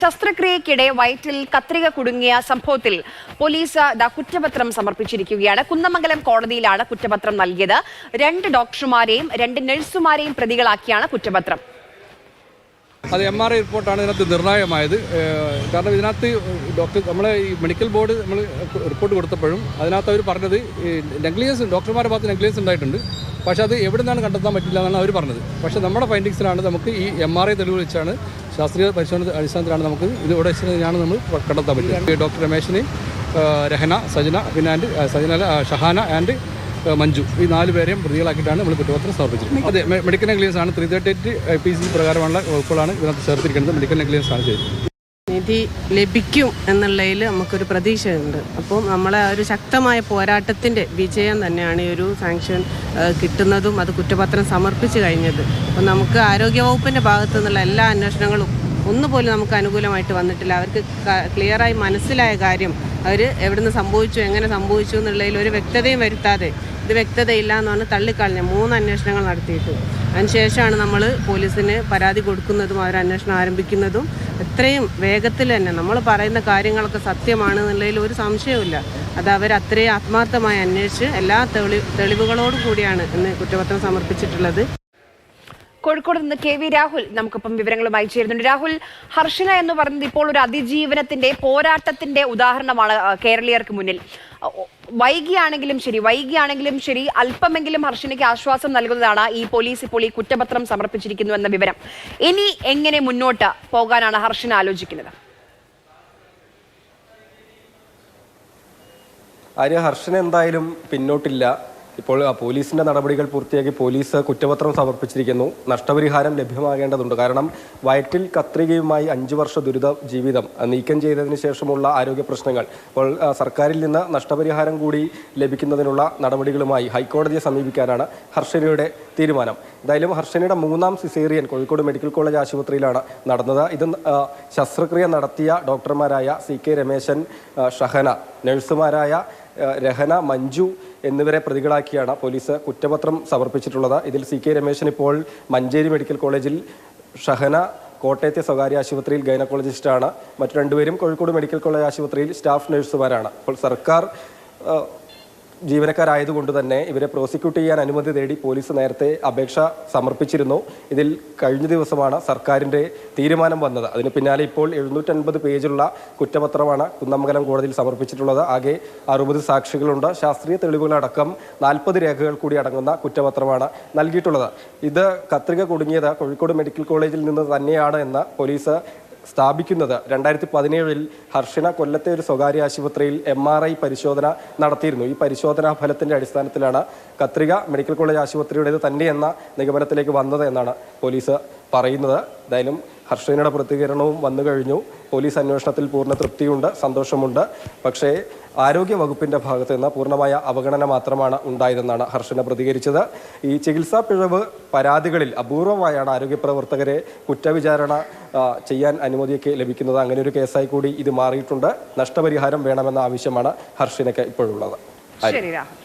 ശസ്ത്രക്രിയയ്ക്കിടെ വയറ്റിൽ കത്രിക കുടുങ്ങിയ സംഭവത്തിൽ പോലീസ് കുറ്റപത്രം സമർപ്പിച്ചിരിക്കുകയാണ്. കുന്നമംഗലം കോടതിയിലാണ് കുറ്റപത്രം നൽകിയത്. 2 ഡോക്ടർമാരെയും 2 നഴ്സുമാരെയും പ്രതികളാക്കിയാണ് കുറ്റപത്രം. അത് MRI റിപ്പോർട്ടാണ് ഇതിനകത്ത് നിർണായകമായത്. കാരണം ഇതിനകത്ത് നമ്മളെ ഈ മെഡിക്കൽ ബോർഡ് നമ്മൾ റിപ്പോർട്ട് കൊടുത്തപ്പോഴും അതിനകത്ത് അവർ പറഞ്ഞത് നെഗ്ലിജൻസ്, ഡോക്ടർമാരുടെ ഭാഗത്ത് നെഗ്ലിജൻസ് ഉണ്ടായിട്ടുണ്ട്. പക്ഷേ അത് എവിടെ നിന്നാണ് കണ്ടെത്താൻ പറ്റില്ല എന്നാണ് അവർ പറഞ്ഞത്. പക്ഷേ നമ്മുടെ ഫൈൻഡിങ്സിലാണ് നമുക്ക് ഈ MRI തെളിവ് വെച്ചാണ്, ശാസ്ത്രീയ പരിശോധന അടിസ്ഥാനത്തിലാണ് നമുക്ക് ഇത് ഇവിടെ വെച്ചാണ് നമ്മൾ കണ്ടെത്താൻ പറ്റും. ഡോക്ടർ രമേശിനെയും രഹന, സജന, പിന്നെ ഷഹാന ആൻഡ് മഞ്ജു, ഈ 4 പേരെയും പ്രതികളാക്കിയിട്ടാണ് നമ്മൾ കുറ്റപത്രം സമർപ്പിച്ചിരിക്കുന്നത്. അതെ, മെഡിക്കൽ നെഗ്ലിജൻസ് ആണ്. 338 IPC പ്രകാരമുള്ള വകുപ്പുകളാണ് ഇതിനകത്ത് ചേർത്തിരിക്കുന്നത്. മെഡിക്കൽ നെഗ്ലിജൻസ് ആണ് ചെയ്തത്. നീതി ലഭിക്കും എന്നുള്ളതിൽ നമുക്കൊരു പ്രതീക്ഷയുണ്ട്. അപ്പം നമ്മളെ ഒരു ശക്തമായ പോരാട്ടത്തിൻ്റെ വിജയം തന്നെയാണ് ഈ ഒരു സാങ്ഷൻ കിട്ടുന്നതും അത് കുറ്റപത്രം സമർപ്പിച്ചു കഴിഞ്ഞത്. അപ്പം നമുക്ക് ആരോഗ്യവകുപ്പിൻ്റെ ഭാഗത്തു നിന്നുള്ള എല്ലാ അന്വേഷണങ്ങളും ഒന്നുപോലും നമുക്ക് അനുകൂലമായിട്ട് വന്നിട്ടില്ല. അവർക്ക് ക്ലിയറായി മനസ്സിലായ കാര്യം അവർ എവിടുന്ന് സംഭവിച്ചു, എങ്ങനെ സംഭവിച്ചു എന്നുള്ളതിൽ ഒരു വ്യക്തതയും വരുത്താതെ ഇത് വ്യക്തതയില്ല എന്നാണ് തള്ളിക്കളഞ്ഞ 3 അന്വേഷണങ്ങൾ നടത്തിയിട്ട് അതിനുശേഷമാണ് നമ്മൾ പോലീസിന് പരാതി കൊടുക്കുന്നതും അവർ അന്വേഷണം ആരംഭിക്കുന്നതും. എത്രയും വേഗത്തിൽ തന്നെ നമ്മൾ പറയുന്ന കാര്യങ്ങളൊക്കെ സത്യമാണ് എന്നുള്ളതിൽ ഒരു സംശയവുമില്ല. അത് അവർ അത്രയും ആത്മാർത്ഥമായി അന്വേഷിച്ച് എല്ലാ തെളിവുകളോടും കൂടിയാണ് ഇന്ന് കുറ്റപത്രം സമർപ്പിച്ചിട്ടുള്ളത്. കോഴിക്കോട് നിന്ന് KV രാഹുൽ നമുക്കിപ്പം വിവരങ്ങളുമായി ചേരുന്നുണ്ട്. രാഹുൽ, ഹർഷിന എന്ന് പറയുന്നത് ഇപ്പോൾ ഒരു അതിജീവനത്തിന്റെ പോരാട്ടത്തിന്റെ ഉദാഹരണമാണ് കേരളീയർക്ക് മുന്നിൽ. വൈകിയാണെങ്കിലും ശരി അല്പമെങ്കിലും ഹർഷിനയ്ക്ക് ആശ്വാസം നൽകുന്നതാണ് ഈ പോലീസ് ഇപ്പോൾ ഈ കുറ്റപത്രം സമർപ്പിച്ചിരിക്കുന്നു എന്ന വിവരം. ഇനി എങ്ങനെ മുന്നോട്ട് പോകാനാണ് ഹർഷിന ആലോചിക്കുന്നത്? ഹർഷിന എന്തായാലും പിന്നോട്ടില്ല. ഇപ്പോൾ പോലീസിന്റെ നടപടികൾ പൂർത്തിയാക്കി പോലീസ് കുറ്റപത്രം സമർപ്പിച്ചിരിക്കുന്നു. നഷ്ടപരിഹാരം ലഭ്യമാകേണ്ടതുണ്ട്. കാരണം വയറ്റിൽ കത്രികയുമായി 5 വർഷ ദുരിത ജീവിതം നീക്കം ചെയ്തതിനു ശേഷമുള്ള ആരോഗ്യ പ്രശ്നങ്ങൾ, അപ്പോൾ സർക്കാരിൽ നിന്ന് നഷ്ടപരിഹാരം കൂടി ലഭിക്കുന്നതിനുള്ള നടപടികളുമായി ഹൈക്കോടതിയെ സമീപിക്കാനാണ് ഹർഷിനയുടെ തീരുമാനം. എന്തായാലും ഹർഷിനയുടെ 3ാം സിസേറിയൻ കോഴിക്കോട് മെഡിക്കൽ കോളേജ് ആശുപത്രിയിലാണ് നടന്നത്. ഇത് ശസ്ത്രക്രിയ നടത്തിയ ഡോക്ടർമാരായ CK രമേശൻ, ഷഹന, നഴ്സുമാരായ രഹന, മഞ്ജു എന്നിവരെ പ്രതികളാക്കിയാണ് പോലീസ് കുറ്റപത്രം സമർപ്പിച്ചിട്ടുള്ളത്. ഇതിൽ CK രമേശൻ ഇപ്പോൾ മഞ്ചേരി മെഡിക്കൽ കോളേജിൽ, ഷഹന കോട്ടയത്തെ സ്വകാര്യ ആശുപത്രിയിൽ ഗൈനക്കോളജിസ്റ്റാണ്. മറ്റു 2 പേരും കോഴിക്കോട് മെഡിക്കൽ കോളേജ് ആശുപത്രിയിൽ സ്റ്റാഫ് നഴ്സുമാരാണ്. അപ്പോൾ സർക്കാർ ജീവനക്കാരായതുകൊണ്ട് തന്നെ ഇവരെ പ്രോസിക്യൂട്ട് ചെയ്യാൻ അനുമതി തേടി പോലീസ് നേരത്തെ അപേക്ഷ സമർപ്പിച്ചിരുന്നു. ഇതിൽ കഴിഞ്ഞ ദിവസമാണ് സർക്കാരിൻ്റെ തീരുമാനം വന്നത്. അതിന് പിന്നാലെ ഇപ്പോൾ 750 പേജുള്ള കുറ്റപത്രമാണ് കുന്നമംഗലം കോടതിയിൽ സമർപ്പിച്ചിട്ടുള്ളത്. ആകെ 60 സാക്ഷികളുണ്ട്. ശാസ്ത്രീയ തെളിവുകളടക്കം 40 രേഖകൾ കൂടി അടങ്ങുന്ന കുറ്റപത്രമാണ് നൽകിയിട്ടുള്ളത്. ഇത് കത്രിക കുടുങ്ങിയത് കോഴിക്കോട് മെഡിക്കൽ കോളേജിൽ നിന്ന് തന്നെയാണ് എന്ന് പോലീസ് സ്ഥാപിക്കുന്നത്. 2017 ഹർഷിന കൊല്ലത്തെ ഒരു സ്വകാര്യ ആശുപത്രിയിൽ MRI പരിശോധന നടത്തിയിരുന്നു. ഈ പരിശോധനാ ഫലത്തിന്റെ അടിസ്ഥാനത്തിലാണ് കത്രിക മെഡിക്കൽ കോളേജ് ആശുപത്രിയുടേത് തന്നെയെന്ന നിഗമനത്തിലേക്ക് വന്നത് എന്നാണ് പോലീസ് പറയുന്നത്. എന്തായാലും ഹർഷിനയുടെ പ്രതികരണവും വന്നു കഴിഞ്ഞു. പോലീസ് അന്വേഷണത്തിൽ പൂർണ്ണ തൃപ്തിയുണ്ട്, സന്തോഷമുണ്ട്. പക്ഷേ ആരോഗ്യ വകുപ്പിന്റെ ഭാഗത്ത് നിന്ന് പൂർണ്ണമായ അവഗണന മാത്രമാണ് ഉണ്ടായതെന്നാണ് ഹർഷിന പ്രതികരിച്ചത്. ഈ ചികിത്സാ പിഴവ് പരാതികളിൽ അപൂർവമായാണ് ആരോഗ്യ പ്രവർത്തകരെ കുറ്റവിചാരണ ചെയ്യാൻ അനുമതിയൊക്കെ ലഭിക്കുന്നത്. അങ്ങനെ ഒരു കേസായി കൂടി ഇത് മാറിയിട്ടുണ്ട്. നഷ്ടപരിഹാരം വേണമെന്ന ആവശ്യമാണ് ഹർഷിനയ്ക്ക് ഇപ്പോഴുള്ളത്. ശരി രാഹുൽ.